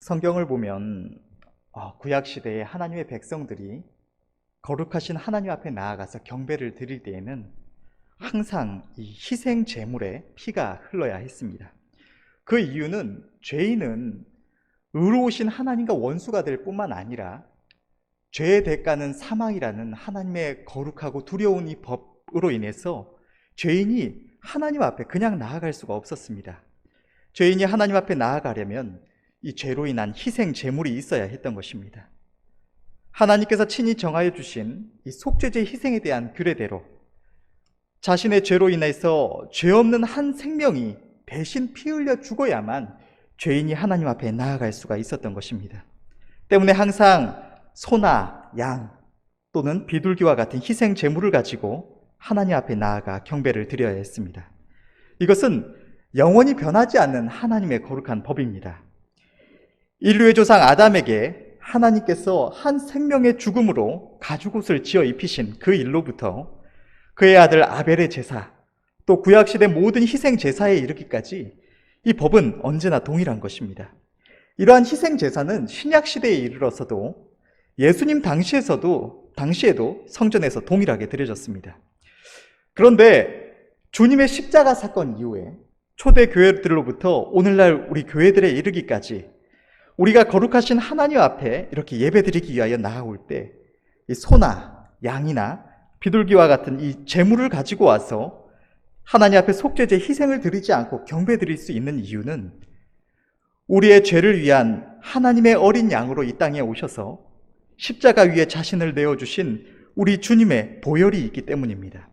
성경을 보면 구약 시대에 하나님의 백성들이 거룩하신 하나님 앞에 나아가서 경배를 드릴 때에는 항상 이 희생 제물에 피가 흘러야 했습니다. 그 이유는 죄인은 의로우신 하나님과 원수가 될 뿐만 아니라 죄의 대가는 사망이라는 하나님의 거룩하고 두려운 이 법으로 인해서 죄인이 하나님 앞에 그냥 나아갈 수가 없었습니다. 죄인이 하나님 앞에 나아가려면 이 죄로 인한 희생 제물이 있어야 했던 것입니다. 하나님께서 친히 정하여 주신 이 속죄제 희생에 대한 규례대로 자신의 죄로 인해서 죄 없는 한 생명이 대신 피 흘려 죽어야만 죄인이 하나님 앞에 나아갈 수가 있었던 것입니다. 때문에 항상 소나 양 또는 비둘기와 같은 희생 제물을 가지고 하나님 앞에 나아가 경배를 드려야 했습니다. 이것은 영원히 변하지 않는 하나님의 거룩한 법입니다. 인류의 조상 아담에게 하나님께서 한 생명의 죽음으로 가죽옷을 지어 입히신 그 일로부터 그의 아들 아벨의 제사, 또 구약시대 모든 희생 제사에 이르기까지 이 법은 언제나 동일한 것입니다. 이러한 희생 제사는 신약시대에 이르러서도 예수님 당시에도 성전에서 동일하게 드려졌습니다. 그런데 주님의 십자가 사건 이후에 초대 교회들로부터 오늘날 우리 교회들에 이르기까지 우리가 거룩하신 하나님 앞에 이렇게 예배드리기 위하여 나아올 때 이 소나 양이나 비둘기와 같은 이 제물을 가지고 와서 하나님 앞에 속죄제 희생을 드리지 않고 경배드릴 수 있는 이유는 우리의 죄를 위한 하나님의 어린 양으로 이 땅에 오셔서 십자가 위에 자신을 내어주신 우리 주님의 보혈이 있기 때문입니다.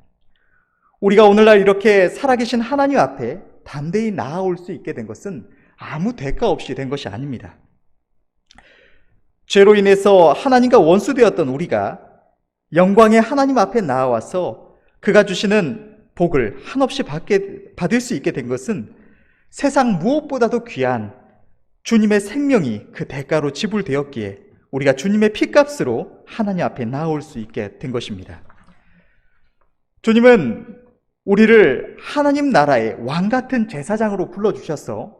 우리가 오늘날 이렇게 살아계신 하나님 앞에 담대히 나아올 수 있게 된 것은 아무 대가 없이 된 것이 아닙니다. 죄로 인해서 하나님과 원수되었던 우리가 영광의 하나님 앞에 나와서 그가 주시는 복을 한없이 받을 수 있게 된 것은 세상 무엇보다도 귀한 주님의 생명이 그 대가로 지불되었기에 우리가 주님의 피값으로 하나님 앞에 나올 수 있게 된 것입니다. 주님은 우리를 하나님 나라의 왕 같은 제사장으로 불러주셔서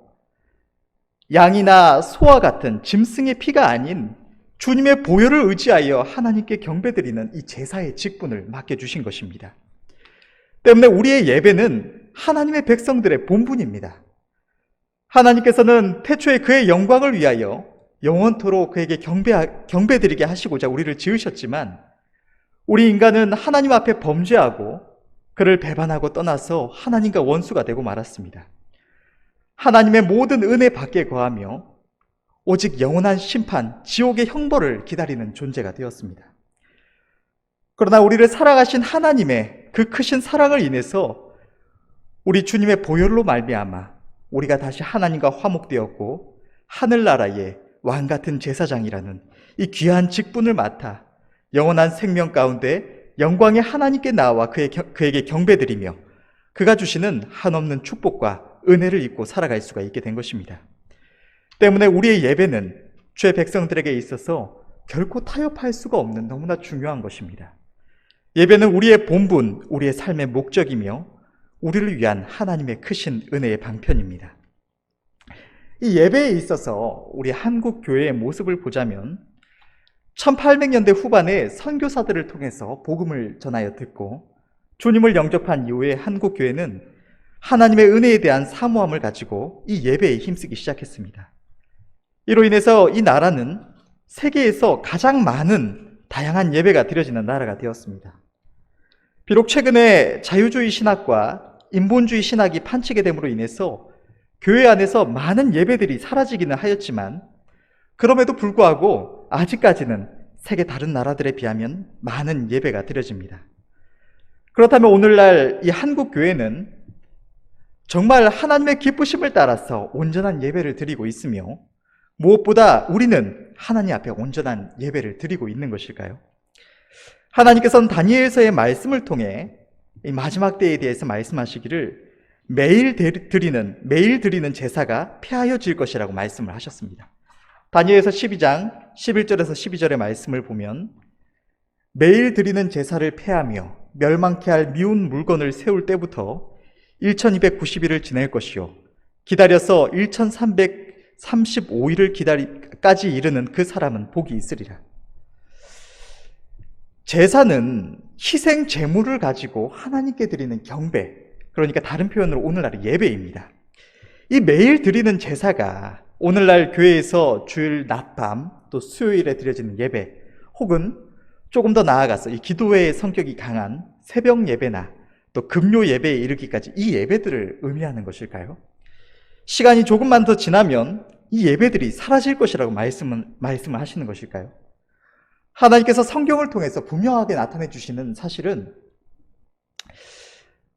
양이나 소와 같은 짐승의 피가 아닌 주님의 보혈을 의지하여 하나님께 경배드리는 이 제사의 직분을 맡겨주신 것입니다. 때문에 우리의 예배는 하나님의 백성들의 본분입니다. 하나님께서는 태초에 그의 영광을 위하여 영원토록 그에게 경배드리게 하시고자 우리를 지으셨지만 우리 인간은 하나님 앞에 범죄하고 그를 배반하고 떠나서 하나님과 원수가 되고 말았습니다. 하나님의 모든 은혜 밖에 거하며 오직 영원한 심판, 지옥의 형벌을 기다리는 존재가 되었습니다. 그러나 우리를 사랑하신 하나님의 그 크신 사랑을 인해서 우리 주님의 보혈로 말미암아 우리가 다시 하나님과 화목되었고 하늘나라의 왕같은 제사장이라는 이 귀한 직분을 맡아 영원한 생명 가운데 영광의 하나님께 나와 그에게 경배드리며 그가 주시는 한없는 축복과 은혜를 입고 살아갈 수가 있게 된 것입니다. 때문에 우리의 예배는 주의 백성들에게 있어서 결코 타협할 수가 없는 너무나 중요한 것입니다. 예배는 우리의 본분, 우리의 삶의 목적이며 우리를 위한 하나님의 크신 은혜의 방편입니다. 이 예배에 있어서 우리 한국 교회의 모습을 보자면 1800년대 후반에 선교사들을 통해서 복음을 전하여 듣고 주님을 영접한 이후에 한국 교회는 하나님의 은혜에 대한 사모함을 가지고 이 예배에 힘쓰기 시작했습니다. 이로 인해서 이 나라는 세계에서 가장 많은 다양한 예배가 드려지는 나라가 되었습니다. 비록 최근에 자유주의 신학과 인본주의 신학이 판치게 됨으로 인해서 교회 안에서 많은 예배들이 사라지기는 하였지만 그럼에도 불구하고 아직까지는 세계 다른 나라들에 비하면 많은 예배가 드려집니다. 그렇다면 오늘날 이 한국 교회는 정말 하나님의 기쁘심을 따라서 온전한 예배를 드리고 있으며 무엇보다 우리는 하나님 앞에 온전한 예배를 드리고 있는 것일까요? 하나님께서는 다니엘서의 말씀을 통해 이 마지막 때에 대해서 말씀하시기를 매일 드리는 제사가 폐하여질 것이라고 말씀을 하셨습니다. 다니엘서 12장 11절에서 12절의 말씀을 보면 매일 드리는 제사를 폐하며 멸망케 할 미운 물건을 세울 때부터 1290일을 지낼 것이요 기다려서 35일을 기다리까지 이르는 그 사람은 복이 있으리라. 제사는 희생 제물을 가지고 하나님께 드리는 경배, 그러니까 다른 표현으로 오늘날의 예배입니다. 이 매일 드리는 제사가 오늘날 교회에서 주일 낮밤 또 수요일에 드려지는 예배, 혹은 조금 더 나아가서 이 기도회의 성격이 강한 새벽 예배나 또 금요 예배에 이르기까지 이 예배들을 의미하는 것일까요? 시간이 조금만 더 지나면 이 예배들이 사라질 것이라고 말씀을 하시는 것일까요? 하나님께서 성경을 통해서 분명하게 나타내 주시는 사실은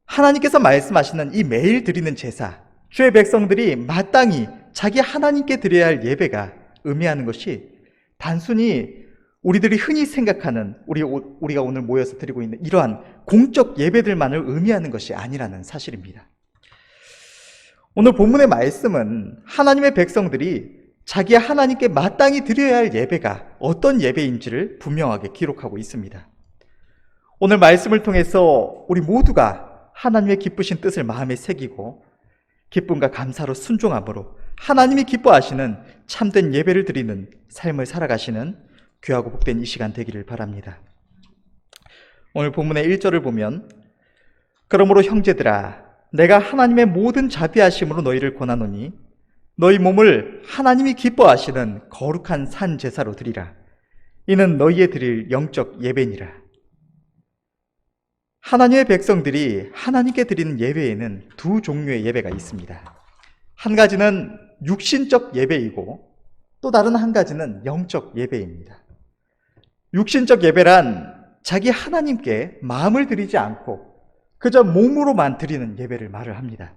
하나님께서 말씀하시는 이 매일 드리는 제사, 주의 백성들이 마땅히 자기 하나님께 드려야 할 예배가 의미하는 것이 단순히 우리들이 흔히 생각하는 우리가 오늘 모여서 드리고 있는 이러한 공적 예배들만을 의미하는 것이 아니라는 사실입니다. 오늘 본문의 말씀은 하나님의 백성들이 자기 하나님께 마땅히 드려야 할 예배가 어떤 예배인지를 분명하게 기록하고 있습니다. 오늘 말씀을 통해서 우리 모두가 하나님의 기쁘신 뜻을 마음에 새기고 기쁨과 감사로 순종함으로 하나님이 기뻐하시는 참된 예배를 드리는 삶을 살아가시는 귀하고 복된 이 시간 되기를 바랍니다. 오늘 본문의 1절을 보면 그러므로 형제들아 내가 하나님의 모든 자비하심으로 너희를 권하노니 너희 몸을 하나님이 기뻐하시는 거룩한 산 제사로 드리라. 이는 너희의 드릴 영적 예배니라. 하나님의 백성들이 하나님께 드리는 예배에는 두 종류의 예배가 있습니다. 한 가지는 육신적 예배이고 또 다른 한 가지는 영적 예배입니다. 육신적 예배란 자기 하나님께 마음을 드리지 않고 그저 몸으로만 드리는 예배를 말을 합니다.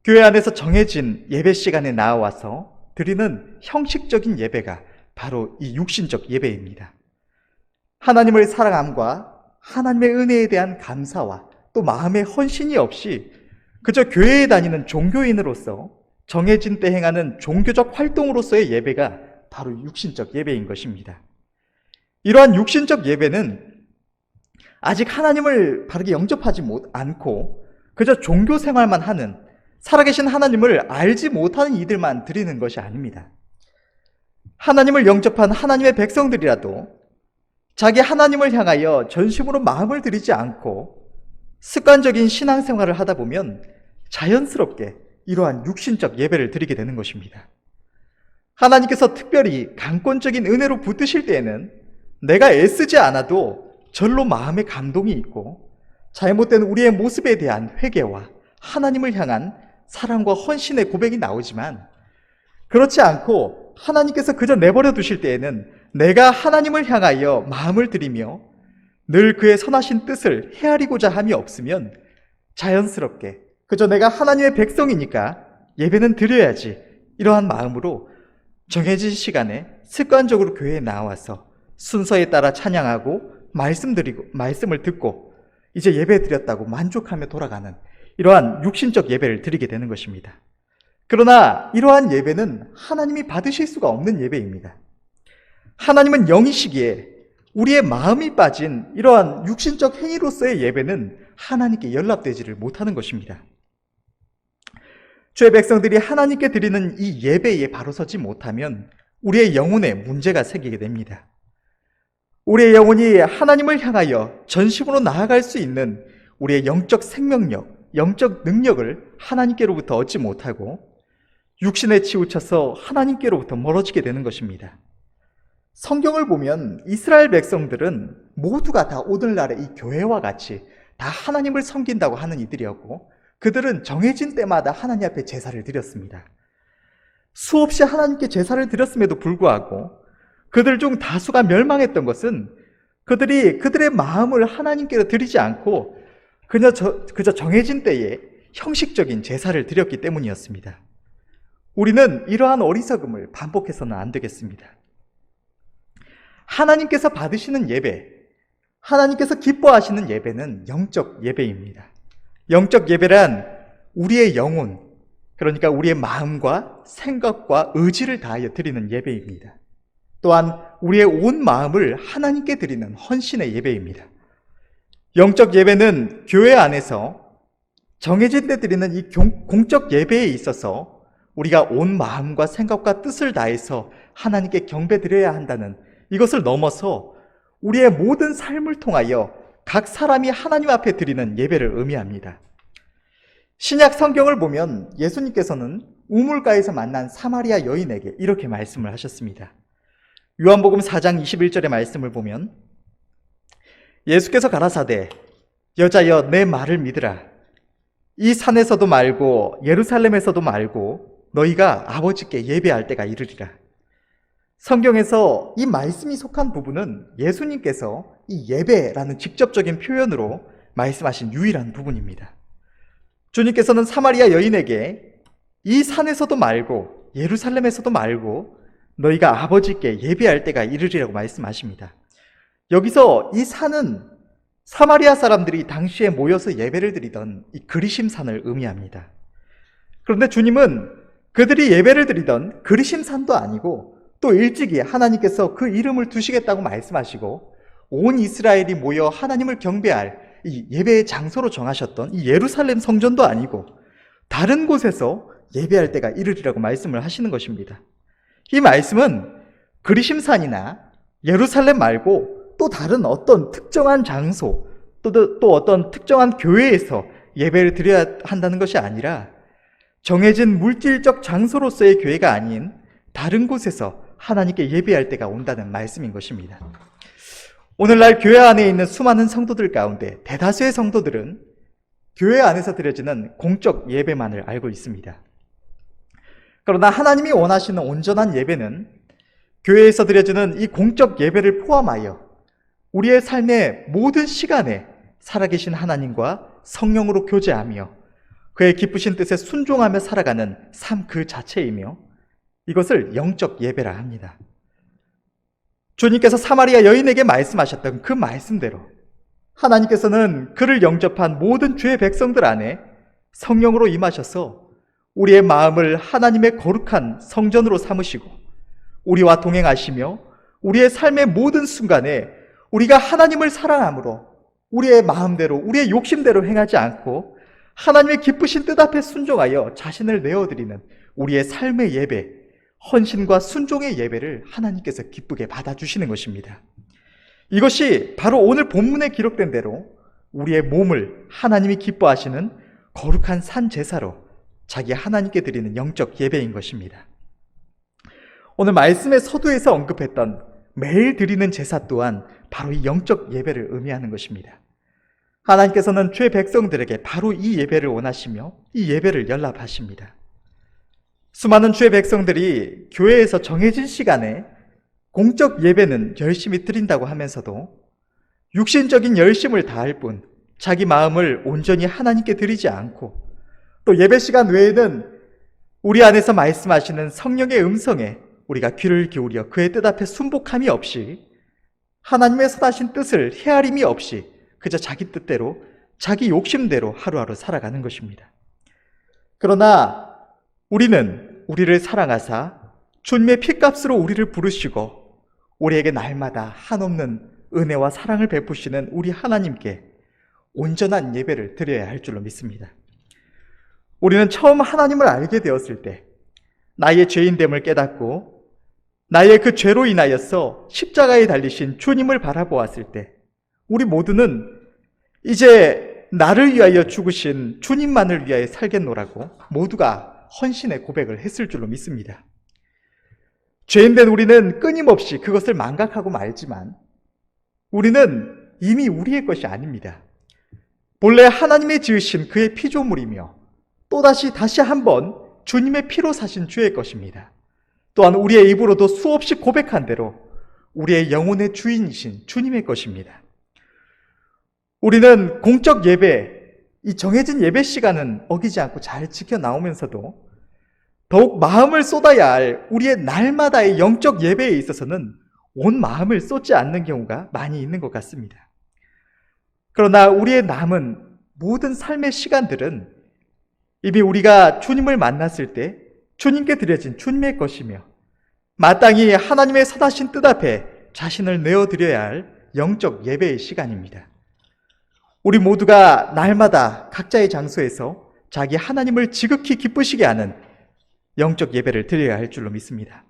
교회 안에서 정해진 예배 시간에 나와서 드리는 형식적인 예배가 바로 이 육신적 예배입니다. 하나님을 사랑함과 하나님의 은혜에 대한 감사와 또 마음의 헌신이 없이 그저 교회에 다니는 종교인으로서 정해진 때 행하는 종교적 활동으로서의 예배가 바로 육신적 예배인 것입니다. 이러한 육신적 예배는 아직 하나님을 바르게 영접하지 않고 그저 종교 생활만 하는 살아계신 하나님을 알지 못하는 이들만 드리는 것이 아닙니다. 하나님을 영접한 하나님의 백성들이라도 자기 하나님을 향하여 전심으로 마음을 들이지 않고 습관적인 신앙생활을 하다 보면 자연스럽게 이러한 육신적 예배를 드리게 되는 것입니다. 하나님께서 특별히 강권적인 은혜로 붙드실 때에는 내가 애쓰지 않아도 절로 마음의 감동이 있고 잘못된 우리의 모습에 대한 회개와 하나님을 향한 사랑과 헌신의 고백이 나오지만 그렇지 않고 하나님께서 그저 내버려 두실 때에는 내가 하나님을 향하여 마음을 들이며 늘 그의 선하신 뜻을 헤아리고자 함이 없으면 자연스럽게 그저 내가 하나님의 백성이니까 예배는 드려야지 이러한 마음으로 정해진 시간에 습관적으로 교회에 나와서 순서에 따라 찬양하고 말씀을 듣고 이제 예배 드렸다고 만족하며 돌아가는 이러한 육신적 예배를 드리게 되는 것입니다. 그러나 이러한 예배는 하나님이 받으실 수가 없는 예배입니다. 하나님은 영이시기에 우리의 마음이 빠진 이러한 육신적 행위로서의 예배는 하나님께 연락되지를 못하는 것입니다. 주의 백성들이 하나님께 드리는 이 예배에 바로 서지 못하면 우리의 영혼에 문제가 생기게 됩니다. 우리의 영혼이 하나님을 향하여 전심으로 나아갈 수 있는 우리의 영적 생명력, 영적 능력을 하나님께로부터 얻지 못하고 육신에 치우쳐서 하나님께로부터 멀어지게 되는 것입니다. 성경을 보면 이스라엘 백성들은 모두가 다 오늘날의 이 교회와 같이 다 하나님을 섬긴다고 하는 이들이었고 그들은 정해진 때마다 하나님 앞에 제사를 드렸습니다. 수없이 하나님께 제사를 드렸음에도 불구하고 그들 중 다수가 멸망했던 것은 그들이 그들의 마음을 하나님께로 드리지 않고 그저 정해진 때에 형식적인 제사를 드렸기 때문이었습니다. 우리는 이러한 어리석음을 반복해서는 안 되겠습니다. 하나님께서 받으시는 예배, 하나님께서 기뻐하시는 예배는 영적 예배입니다. 영적 예배란 우리의 영혼, 그러니까 우리의 마음과 생각과 의지를 다하여 드리는 예배입니다. 또한 우리의 온 마음을 하나님께 드리는 헌신의 예배입니다. 영적 예배는 교회 안에서 정해진 때 드리는 이 공적 예배에 있어서 우리가 온 마음과 생각과 뜻을 다해서 하나님께 경배드려야 한다는 이것을 넘어서 우리의 모든 삶을 통하여 각 사람이 하나님 앞에 드리는 예배를 의미합니다. 신약 성경을 보면 예수님께서는 우물가에서 만난 사마리아 여인에게 이렇게 말씀을 하셨습니다. 요한복음 4장 21절의 말씀을 보면 예수께서 가라사대 여자여 내 말을 믿으라. 이 산에서도 말고 예루살렘에서도 말고 너희가 아버지께 예배할 때가 이르리라. 성경에서 이 말씀이 속한 부분은 예수님께서 이 예배라는 직접적인 표현으로 말씀하신 유일한 부분입니다. 주님께서는 사마리아 여인에게 이 산에서도 말고 예루살렘에서도 말고 너희가 아버지께 예배할 때가 이르리라고 말씀하십니다. 여기서 이 산은 사마리아 사람들이 당시에 모여서 예배를 드리던 이 그리심산을 의미합니다. 그런데 주님은 그들이 예배를 드리던 그리심산도 아니고 또 일찍이 하나님께서 그 이름을 두시겠다고 말씀하시고 온 이스라엘이 모여 하나님을 경배할 이 예배의 장소로 정하셨던 이 예루살렘 성전도 아니고 다른 곳에서 예배할 때가 이르리라고 말씀을 하시는 것입니다. 이 말씀은 그리심산이나 예루살렘 말고 또 다른 어떤 특정한 장소 또 어떤 특정한 교회에서 예배를 드려야 한다는 것이 아니라 정해진 물질적 장소로서의 교회가 아닌 다른 곳에서 하나님께 예배할 때가 온다는 말씀인 것입니다. 오늘날 교회 안에 있는 수많은 성도들 가운데 대다수의 성도들은 교회 안에서 드려지는 공적 예배만을 알고 있습니다. 그러나 하나님이 원하시는 온전한 예배는 교회에서 드려지는 이 공적 예배를 포함하여 우리의 삶의 모든 시간에 살아계신 하나님과 성령으로 교제하며 그의 기쁘신 뜻에 순종하며 살아가는 삶 그 자체이며 이것을 영적 예배라 합니다. 주님께서 사마리아 여인에게 말씀하셨던 그 말씀대로 하나님께서는 그를 영접한 모든 주의 백성들 안에 성령으로 임하셔서 우리의 마음을 하나님의 거룩한 성전으로 삼으시고 우리와 동행하시며 우리의 삶의 모든 순간에 우리가 하나님을 사랑함으로 우리의 마음대로 우리의 욕심대로 행하지 않고 하나님의 기쁘신 뜻 앞에 순종하여 자신을 내어드리는 우리의 삶의 예배, 헌신과 순종의 예배를 하나님께서 기쁘게 받아주시는 것입니다. 이것이 바로 오늘 본문에 기록된 대로 우리의 몸을 하나님이 기뻐하시는 거룩한 산 제사로 자기 하나님께 드리는 영적 예배인 것입니다. 오늘 말씀의 서두에서 언급했던 매일 드리는 제사 또한 바로 이 영적 예배를 의미하는 것입니다. 하나님께서는 주의 백성들에게 바로 이 예배를 원하시며 이 예배를 연락하십니다. 수많은 주의 백성들이 교회에서 정해진 시간에 공적 예배는 열심히 드린다고 하면서도 육신적인 열심을 다할 뿐 자기 마음을 온전히 하나님께 드리지 않고 또 예배 시간 외에는 우리 안에서 말씀하시는 성령의 음성에 우리가 귀를 기울여 그의 뜻 앞에 순복함이 없이 하나님의 선하신 뜻을 헤아림이 없이 그저 자기 뜻대로 자기 욕심대로 하루하루 살아가는 것입니다. 그러나 우리는 우리를 사랑하사 주님의 피값으로 우리를 부르시고 우리에게 날마다 한없는 은혜와 사랑을 베푸시는 우리 하나님께 온전한 예배를 드려야 할 줄로 믿습니다. 우리는 처음 하나님을 알게 되었을 때 나의 죄인됨을 깨닫고 나의 그 죄로 인하여서 십자가에 달리신 주님을 바라보았을 때 우리 모두는 이제 나를 위하여 죽으신 주님만을 위하여 살겠노라고 모두가 헌신의 고백을 했을 줄로 믿습니다. 죄인된 우리는 끊임없이 그것을 망각하고 말지만 우리는 이미 우리의 것이 아닙니다. 본래 하나님의 지으신 그의 피조물이며 또다시 한번 주님의 피로 사신 주의 것입니다. 또한 우리의 입으로도 수없이 고백한 대로 우리의 영혼의 주인이신 주님의 것입니다. 우리는 공적 예배, 이 정해진 예배 시간은 어기지 않고 잘 지켜나오면서도 더욱 마음을 쏟아야 할 우리의 날마다의 영적 예배에 있어서는 온 마음을 쏟지 않는 경우가 많이 있는 것 같습니다. 그러나 우리의 남은 모든 삶의 시간들은 이미 우리가 주님을 만났을 때 주님께 드려진 주님의 것이며 마땅히 하나님의 선하신 뜻 앞에 자신을 내어드려야 할 영적 예배의 시간입니다. 우리 모두가 날마다 각자의 장소에서 자기 하나님을 지극히 기쁘시게 하는 영적 예배를 드려야 할 줄로 믿습니다.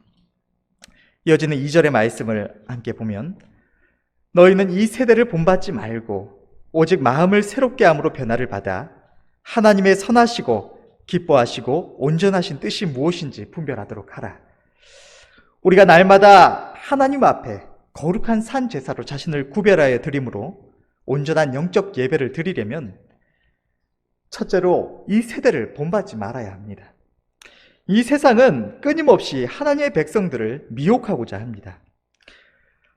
이어지는 2절의 말씀을 함께 보면 너희는 이 세대를 본받지 말고 오직 마음을 새롭게 함으로 변화를 받아 하나님의 선하시고 기뻐하시고 온전하신 뜻이 무엇인지 분별하도록 하라. 우리가 날마다 하나님 앞에 거룩한 산 제사로 자신을 구별하여 드림으로 온전한 영적 예배를 드리려면 첫째로 이 세대를 본받지 말아야 합니다. 이 세상은 끊임없이 하나님의 백성들을 미혹하고자 합니다.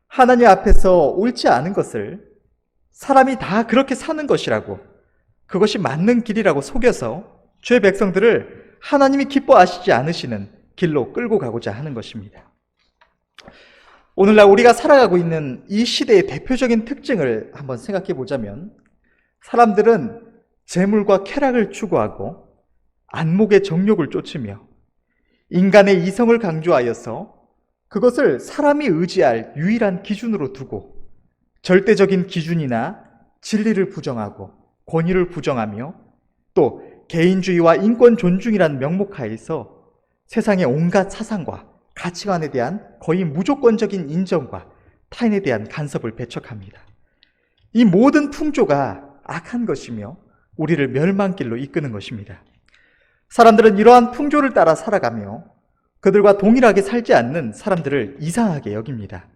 하나님 앞에서 옳지 않은 것을 사람이 다 그렇게 사는 것이라고, 그것이 맞는 길이라고 속여서 주의 백성들을 하나님이 기뻐하시지 않으시는 길로 끌고 가고자 하는 것입니다. 오늘날 우리가 살아가고 있는 이 시대의 대표적인 특징을 한번 생각해 보자면 사람들은 재물과 쾌락을 추구하고 안목의 정욕을 쫓으며 인간의 이성을 강조하여서 그것을 사람이 의지할 유일한 기준으로 두고 절대적인 기준이나 진리를 부정하고 권위를 부정하며 또 개인주의와 인권 존중이라는 명목하에서 세상의 온갖 사상과 가치관에 대한 거의 무조건적인 인정과 타인에 대한 간섭을 배척합니다. 이 모든 풍조가 악한 것이며 우리를 멸망길로 이끄는 것입니다. 사람들은 이러한 풍조를 따라 살아가며 그들과 동일하게 살지 않는 사람들을 이상하게 여깁니다.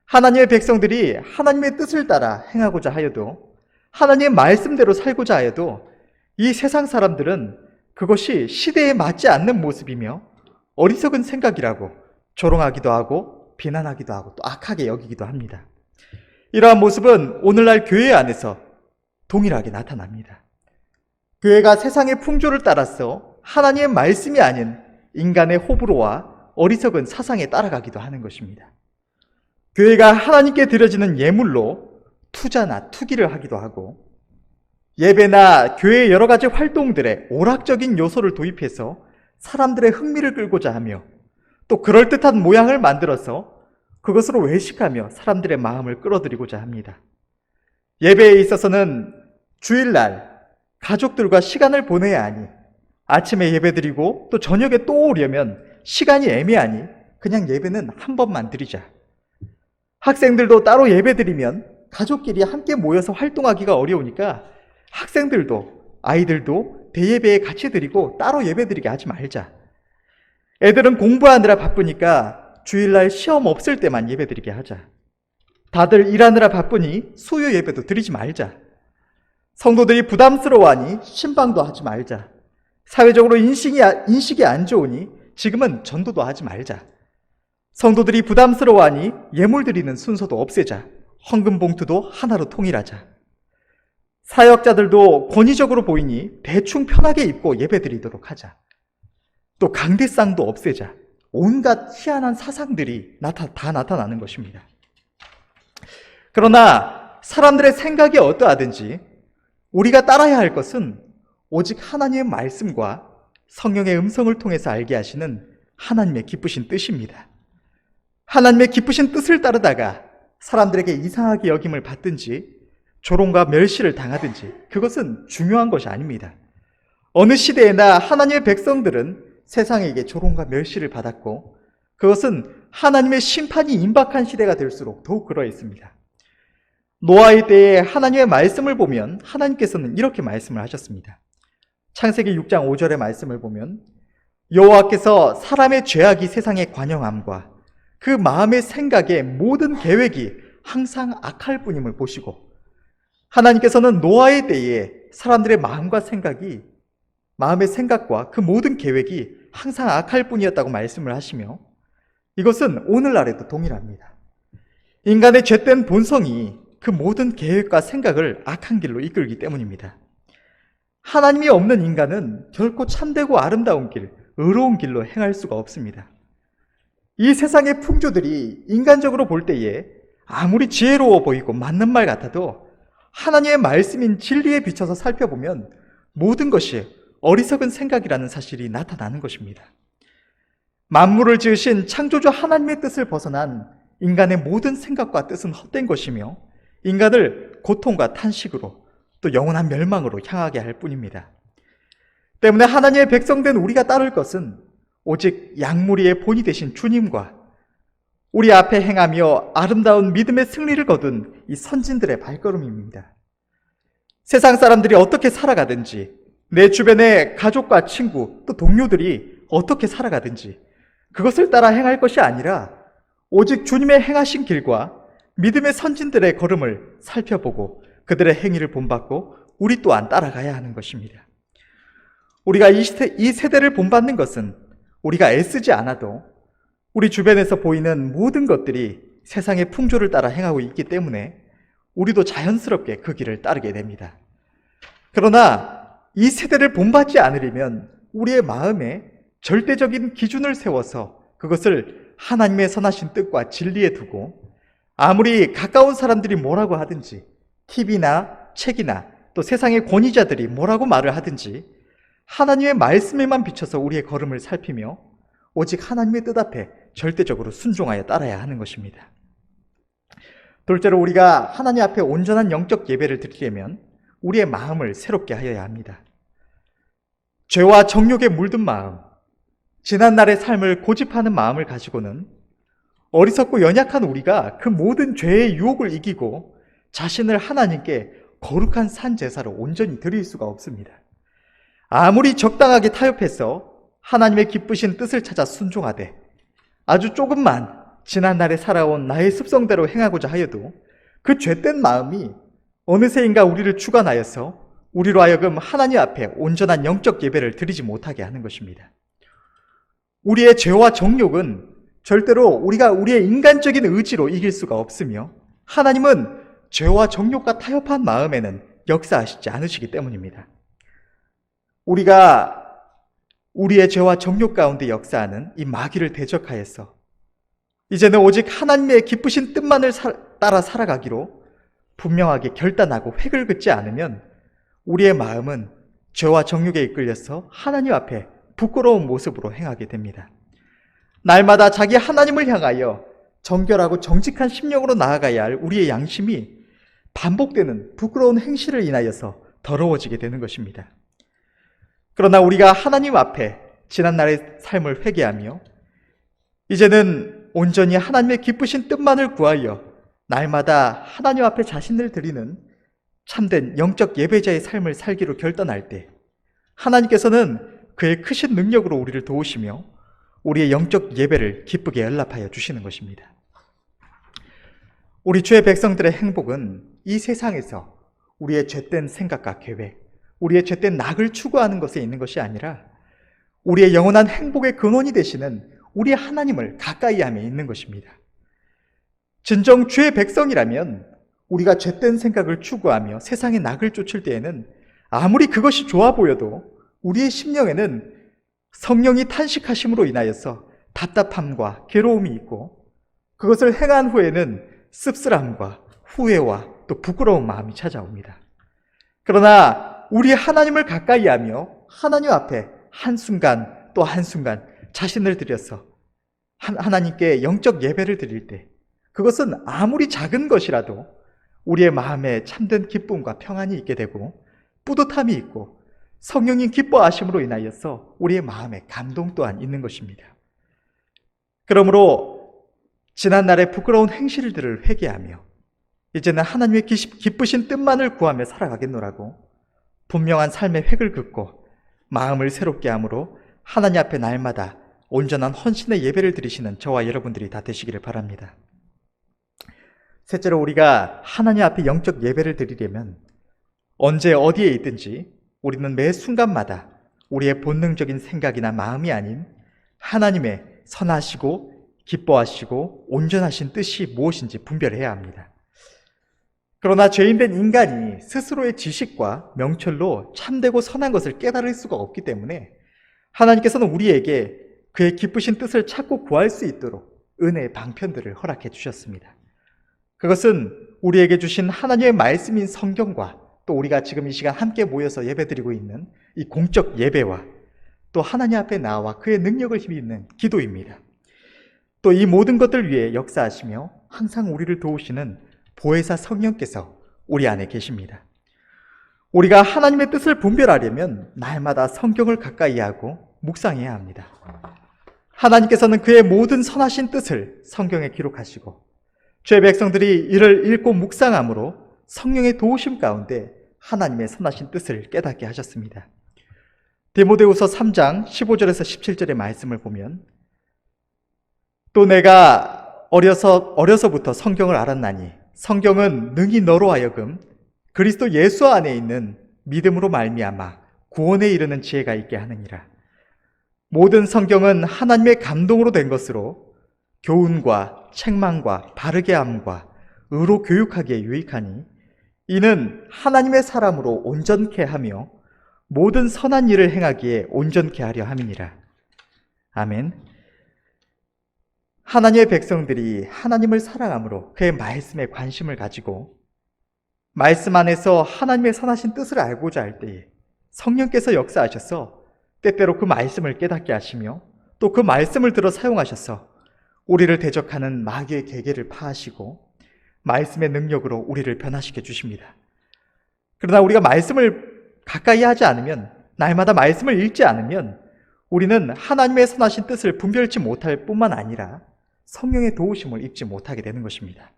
하나님의 백성들이 하나님의 뜻을 따라 행하고자 하여도 하나님의 말씀대로 살고자 하여도 이 세상 사람들은 그것이 시대에 맞지 않는 모습이며 어리석은 생각이라고 조롱하기도 하고 비난하기도 하고 또 악하게 여기기도 합니다. 이러한 모습은 오늘날 교회 안에서 동일하게 나타납니다. 교회가 세상의 풍조를 따라서 하나님의 말씀이 아닌 인간의 호불호와 어리석은 사상에 따라가기도 하는 것입니다. 교회가 하나님께 드려지는 예물로 투자나 투기를 하기도 하고 예배나 교회의 여러 가지 활동들에 오락적인 요소를 도입해서 사람들의 흥미를 끌고자 하며 또 그럴듯한 모양을 만들어서 그것으로 외식하며 사람들의 마음을 끌어들이고자 합니다. 예배에 있어서는 주일날 가족들과 시간을 보내야 하니 아침에 예배드리고 또 저녁에 또 오려면 시간이 애매하니 그냥 예배는 한 번만 드리자. 학생들도 따로 예배드리면 가족끼리 함께 모여서 활동하기가 어려우니까 학생들도 아이들도 대예배에 같이 드리고 따로 예배드리게 하지 말자. 애들은 공부하느라 바쁘니까 주일날 시험 없을 때만 예배드리게 하자. 다들 일하느라 바쁘니 수요 예배도 드리지 말자. 성도들이 부담스러워하니 신방도 하지 말자. 사회적으로 인식이 안 좋으니 지금은 전도도 하지 말자. 성도들이 부담스러워하니 예물 드리는 순서도 없애자. 헌금 봉투도 하나로 통일하자. 사역자들도 권위적으로 보이니 대충 편하게 입고 예배드리도록 하자. 또 강대상도 없애자. 온갖 희한한 사상들이 다 나타나는 것입니다. 그러나 사람들의 생각이 어떠하든지 우리가 따라야 할 것은 오직 하나님의 말씀과 성령의 음성을 통해서 알게 하시는 하나님의 기쁘신 뜻입니다. 하나님의 기쁘신 뜻을 따르다가 사람들에게 이상하게 여김을 받든지 조롱과 멸시를 당하든지 그것은 중요한 것이 아닙니다. 어느 시대에나 하나님의 백성들은 세상에게 조롱과 멸시를 받았고 그것은 하나님의 심판이 임박한 시대가 될수록 더욱 그러했습니다. 노아의 때에 하나님의 말씀을 보면 하나님께서는 이렇게 말씀을 하셨습니다. 창세기 6장 5절의 말씀을 보면 여호와께서 사람의 죄악이 세상에 관영함과 그 마음의 생각의 모든 계획이 항상 악할 뿐임을 보시고 하나님께서는 노아의 때에 사람들의 마음과 생각이 마음의 생각과 그 모든 계획이 항상 악할 뿐이었다고 말씀을 하시며 이것은 오늘날에도 동일합니다. 인간의 죄된 본성이 그 모든 계획과 생각을 악한 길로 이끌기 때문입니다. 하나님이 없는 인간은 결코 참되고 아름다운 길, 의로운 길로 행할 수가 없습니다. 이 세상의 풍조들이 인간적으로 볼 때에 아무리 지혜로워 보이고 맞는 말 같아도 하나님의 말씀인 진리에 비춰서 살펴보면 모든 것이 어리석은 생각이라는 사실이 나타나는 것입니다. 만물을 지으신 창조주 하나님의 뜻을 벗어난 인간의 모든 생각과 뜻은 헛된 것이며 인간을 고통과 탄식으로 또 영원한 멸망으로 향하게 할 뿐입니다. 때문에 하나님의 백성된 우리가 따를 것은 오직 양무리의 본이 되신 주님과 우리 앞에 행하며 아름다운 믿음의 승리를 거둔 이 선진들의 발걸음입니다. 세상 사람들이 어떻게 살아가든지, 내 주변의 가족과 친구 또 동료들이 어떻게 살아가든지 그것을 따라 행할 것이 아니라 오직 주님의 행하신 길과 믿음의 선진들의 걸음을 살펴보고 그들의 행위를 본받고 우리 또한 따라가야 하는 것입니다. 우리가 이 세대를 본받는 것은 우리가 애쓰지 않아도 우리 주변에서 보이는 모든 것들이 세상의 풍조를 따라 행하고 있기 때문에 우리도 자연스럽게 그 길을 따르게 됩니다. 그러나 이 세대를 본받지 않으려면 우리의 마음에 절대적인 기준을 세워서 그것을 하나님의 선하신 뜻과 진리에 두고 아무리 가까운 사람들이 뭐라고 하든지 TV나 책이나 또 세상의 권위자들이 뭐라고 말을 하든지 하나님의 말씀에만 비춰서 우리의 걸음을 살피며 오직 하나님의 뜻 앞에 절대적으로 순종하여 따라야 하는 것입니다. 둘째로 우리가 하나님 앞에 온전한 영적 예배를 드리려면 우리의 마음을 새롭게 하여야 합니다. 죄와 정욕에 물든 마음, 지난날의 삶을 고집하는 마음을 가지고는 어리석고 연약한 우리가 그 모든 죄의 유혹을 이기고 자신을 하나님께 거룩한 산 제사로 온전히 드릴 수가 없습니다. 아무리 적당하게 타협해서 하나님의 기쁘신 뜻을 찾아 순종하되 아주 조금만 지난날에 살아온 나의 습성대로 행하고자 하여도 그 죄된 마음이 어느새인가 우리를 주관하여서 우리로 하여금 하나님 앞에 온전한 영적 예배를 드리지 못하게 하는 것입니다. 우리의 죄와 정욕은 절대로 우리가 우리의 인간적인 의지로 이길 수가 없으며 하나님은 죄와 정욕과 타협한 마음에는 역사하시지 않으시기 때문입니다. 우리가 우리의 죄와 정욕 가운데 역사하는 이 마귀를 대적하여서 이제는 오직 하나님의 기쁘신 뜻만을 따라 살아가기로 분명하게 결단하고 획을 긋지 않으면 우리의 마음은 죄와 정욕에 이끌려서 하나님 앞에 부끄러운 모습으로 행하게 됩니다. 날마다 자기 하나님을 향하여 정결하고 정직한 심령으로 나아가야 할 우리의 양심이 반복되는 부끄러운 행실을 인하여서 더러워지게 되는 것입니다. 그러나 우리가 하나님 앞에 지난날의 삶을 회개하며 이제는 온전히 하나님의 기쁘신 뜻만을 구하여 날마다 하나님 앞에 자신을 드리는 참된 영적 예배자의 삶을 살기로 결단할 때 하나님께서는 그의 크신 능력으로 우리를 도우시며 우리의 영적 예배를 기쁘게 연락하여 주시는 것입니다. 우리 주의 백성들의 행복은 이 세상에서 우리의 죄된 생각과 계획, 우리의 죄된 낙을 추구하는 것에 있는 것이 아니라 우리의 영원한 행복의 근원이 되시는 우리 하나님을 가까이 함에 있는 것입니다. 진정 주의 백성이라면 우리가 죄된 생각을 추구하며 세상의 낙을 쫓을 때에는 아무리 그것이 좋아 보여도 우리의 심령에는 성령이 탄식하심으로 인하여서 답답함과 괴로움이 있고 그것을 행한 후에는 씁쓸함과 후회와 또 부끄러운 마음이 찾아옵니다. 그러나 우리 하나님을 가까이 하며 하나님 앞에 한순간 또 한순간 자신을 들여서 하나님께 영적 예배를 드릴 때 그것은 아무리 작은 것이라도 우리의 마음에 참된 기쁨과 평안이 있게 되고 뿌듯함이 있고 성령님 기뻐하심으로 인하여서 우리의 마음에 감동 또한 있는 것입니다. 그러므로 지난날의 부끄러운 행실들을 회개하며 이제는 하나님의 기쁘신 뜻만을 구하며 살아가겠노라고 분명한 삶의 획을 긋고 마음을 새롭게 함으로 하나님 앞에 날마다 온전한 헌신의 예배를 드리시는 저와 여러분들이 다 되시기를 바랍니다. 셋째로 우리가 하나님 앞에 영적 예배를 드리려면 언제 어디에 있든지 우리는 매 순간마다 우리의 본능적인 생각이나 마음이 아닌 하나님의 선하시고 기뻐하시고 온전하신 뜻이 무엇인지 분별해야 합니다. 그러나 죄인된 인간이 스스로의 지식과 명철로 참되고 선한 것을 깨달을 수가 없기 때문에 하나님께서는 우리에게 그의 기쁘신 뜻을 찾고 구할 수 있도록 은혜의 방편들을 허락해 주셨습니다. 그것은 우리에게 주신 하나님의 말씀인 성경과 또 우리가 지금 이 시간 함께 모여서 예배드리고 있는 이 공적 예배와 또 하나님 앞에 나와 그의 능력을 힘입는 기도입니다. 또 이 모든 것들 위해 역사하시며 항상 우리를 도우시는 보혜사 성령께서 우리 안에 계십니다. 우리가 하나님의 뜻을 분별하려면 날마다 성경을 가까이 하고 묵상해야 합니다. 하나님께서는 그의 모든 선하신 뜻을 성경에 기록하시고 주의 백성들이 이를 읽고 묵상함으로 성령의 도우심 가운데 하나님의 선하신 뜻을 깨닫게 하셨습니다. 디모데후서 3장 15절에서 17절의 말씀을 보면 또 내가 어려서부터 성경을 알았나니 성경은 능히 너로 하여금 그리스도 예수 안에 있는 믿음으로 말미암아 구원에 이르는 지혜가 있게 하느니라. 모든 성경은 하나님의 감동으로 된 것으로 교훈과 책망과 바르게 함과 의로 교육하기에 유익하니 이는 하나님의 사람으로 온전케 하며 모든 선한 일을 행하기에 온전케 하려 함이니라. 아멘. 하나님의 백성들이 하나님을 사랑함으로 그의 말씀에 관심을 가지고 말씀 안에서 하나님의 선하신 뜻을 알고자 할 때에 성령께서 역사하셔서 때때로 그 말씀을 깨닫게 하시며 또 그 말씀을 들어 사용하셔서 우리를 대적하는 마귀의 계계를 파하시고 말씀의 능력으로 우리를 변화시켜 주십니다. 그러나 우리가 말씀을 가까이 하지 않으면, 날마다 말씀을 읽지 않으면 우리는 하나님의 선하신 뜻을 분별치 못할 뿐만 아니라 성령의 도우심을 입지 못하게 되는 것입니다.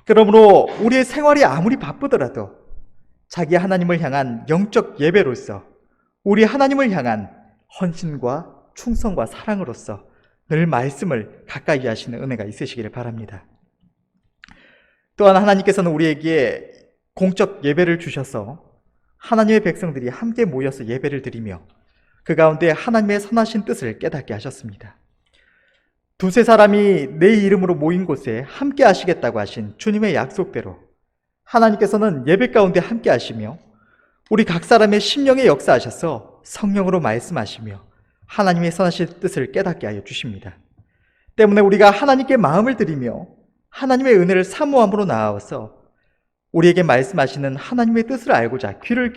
그러므로 우리의 생활이 아무리 바쁘더라도 자기 하나님을 향한 영적 예배로서 우리 하나님을 향한 헌신과 충성과 사랑으로서 늘 말씀을 가까이 하시는 은혜가 있으시기를 바랍니다. 또한 하나님께서는 우리에게 공적 예배를 주셔서 하나님의 백성들이 함께 모여서 예배를 드리며 그 가운데 하나님의 선하신 뜻을 깨닫게 하셨습니다. 두세 사람이 내 이름으로 모인 곳에 함께 하시겠다고 하신 주님의 약속대로 하나님께서는 예배 가운데 함께 하시며 우리 각 사람의 심령에 역사하셔서 성령으로 말씀하시며 하나님의 선하신 뜻을 깨닫게 하여 주십니다. 때문에 우리가 하나님께 마음을 드리며 하나님의 은혜를 사모함으로 나아와서 우리에게 말씀하시는 하나님의 뜻을 알고자 귀를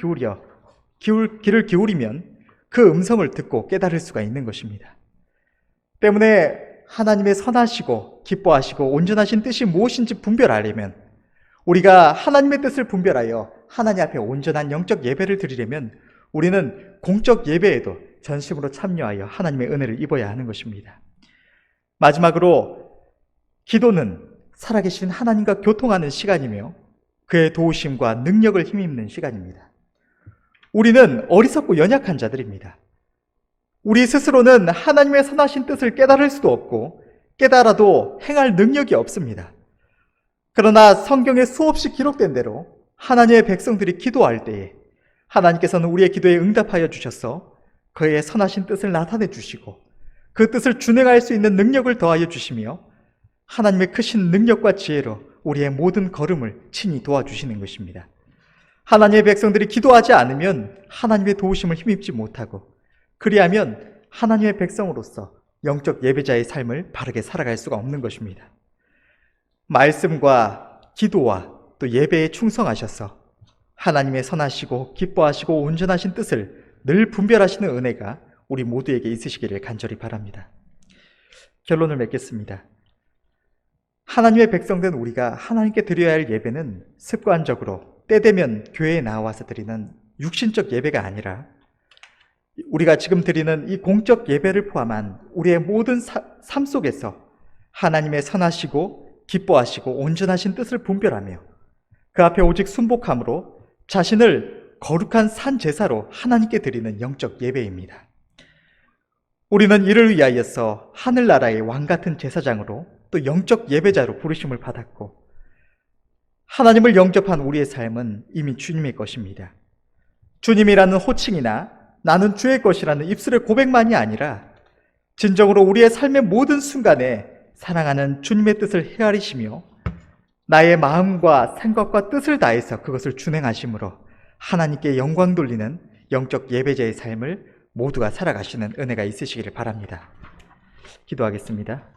기울이면 그 음성을 듣고 깨달을 수가 있는 것입니다. 때문에 하나님의 선하시고 기뻐하시고 온전하신 뜻이 무엇인지 분별하려면, 우리가 하나님의 뜻을 분별하여 하나님 앞에 온전한 영적 예배를 드리려면 우리는 공적 예배에도 전심으로 참여하여 하나님의 은혜를 입어야 하는 것입니다. 마지막으로 기도는 살아계신 하나님과 교통하는 시간이며 그의 도우심과 능력을 힘입는 시간입니다. 우리는 어리석고 연약한 자들입니다. 우리 스스로는 하나님의 선하신 뜻을 깨달을 수도 없고 깨달아도 행할 능력이 없습니다. 그러나 성경에 수없이 기록된 대로 하나님의 백성들이 기도할 때에 하나님께서는 우리의 기도에 응답하여 주셔서 그의 선하신 뜻을 나타내 주시고 그 뜻을 준행할 수 있는 능력을 더하여 주시며 하나님의 크신 능력과 지혜로 우리의 모든 걸음을 친히 도와주시는 것입니다. 하나님의 백성들이 기도하지 않으면 하나님의 도우심을 힘입지 못하고, 그리하면 하나님의 백성으로서 영적 예배자의 삶을 바르게 살아갈 수가 없는 것입니다. 말씀과 기도와 또 예배에 충성하셔서 하나님의 선하시고 기뻐하시고 온전하신 뜻을 늘 분별하시는 은혜가 우리 모두에게 있으시기를 간절히 바랍니다. 결론을 맺겠습니다. 하나님의 백성된 우리가 하나님께 드려야 할 예배는 습관적으로 때되면 교회에 나와서 드리는 육신적 예배가 아니라 우리가 지금 드리는 이 공적 예배를 포함한 우리의 모든 삶 속에서 하나님의 선하시고 기뻐하시고 온전하신 뜻을 분별하며 그 앞에 오직 순복함으로 자신을 거룩한 산 제사로 하나님께 드리는 영적 예배입니다. 우리는 이를 위하여서 하늘나라의 왕같은 제사장으로 또 영적 예배자로 부르심을 받았고, 하나님을 영접한 우리의 삶은 이미 주님의 것입니다. 주님이라는 호칭이나 나는 주의 것이라는 입술의 고백만이 아니라 진정으로 우리의 삶의 모든 순간에 사랑하는 주님의 뜻을 헤아리시며 나의 마음과 생각과 뜻을 다해서 그것을 준행하심으로 하나님께 영광 돌리는 영적 예배자의 삶을 모두가 살아가시는 은혜가 있으시기를 바랍니다. 기도하겠습니다.